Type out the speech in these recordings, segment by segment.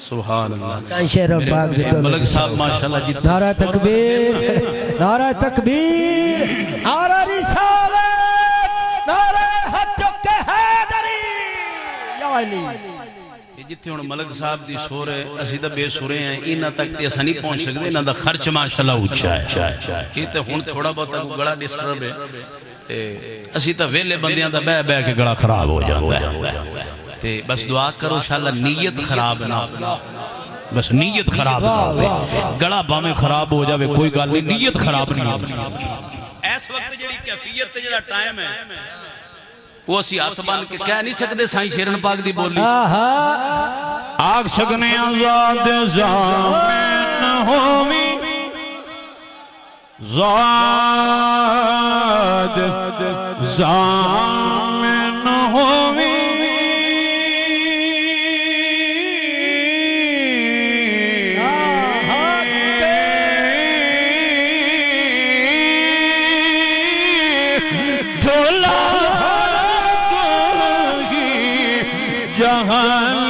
سبحان اللہ سائن شہر پاک ملک صاحب ماشاءاللہ جی نعرہ تکبیر نعرہ تکبیر نعرہ رسالت نعرہ حق کے حیدری یا علی جتنے ہوں ملک صاحب دی سورے اسی دا بے سورے ہیں انہاں تک تے اسا نہیں پہنچ سکتے انہاں دا خرچ ماشاءاللہ اچھا ہے یہ تے ہون تھوڑا بہت گڑا ڈسٹرب ہے اسی تا ویلے بندیاں دا بے بے کے گڑا خراب ہو جاتا ہے تے بس دعا کرو انشاءاللہ نیت خراب نہ بس نیت خراب نہ گڑا بامیں خراب ہو جاوے کوئی گال نہیں نیت خراب نہیں ہو ایس وقت جڑی کیفیت تے جڑا ٹائم ہے وہ اسی ہاتھ بان کے کہہ نہیں سکتے سائیں شیرن پاک دی بولی آگ سکنے آزاد زامن ہومی زاد زامن ہومی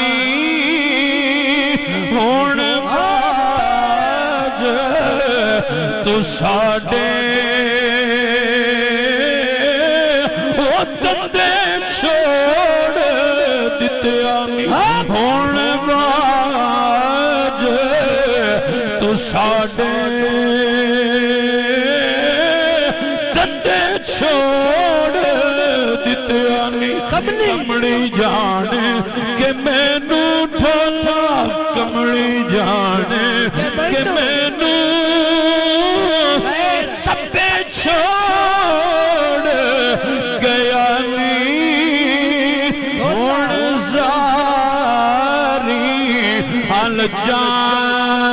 جہانی ہون آج تو ساڑے وہ تندے چھوڑ دیتے آمی ہون آج تو ساڑے تندے چھوڑ دیتے آمی کمڑی جانے کہ میں نو ڈھولا کمڑی جانے کہ میں نو سب چھوڑ گیا نی ہون زاری حال جان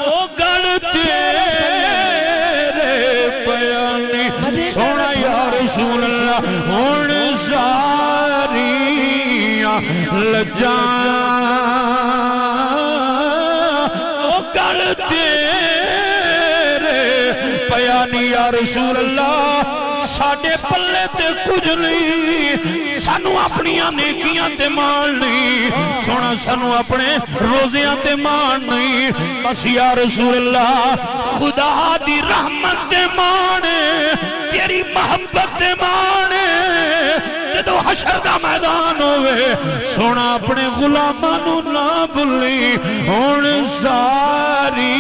او گڑ تیرے پیانی سونا یا رسول اللہ ہون زاریاں لجان او گڑ تیرے پیانی یا رسول اللہ ساڑے پلے تے کچھ نہیں سانو اپنیاں نیکیاں تے مان نہیں سونا سانو اپنے روزیاں تے مان نہیں بس یا رسول اللہ خدا دی رحمت تے مانے تیری محبت تے مانے جدو حشر دا میدان ہوئے سونا اپنے غلامانو نہ بھلی ہون ساری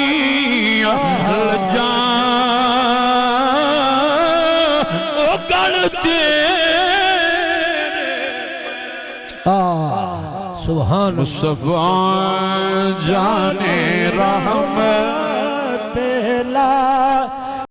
لجان او گڑ سبحان مصطفیٰ جانے رحمت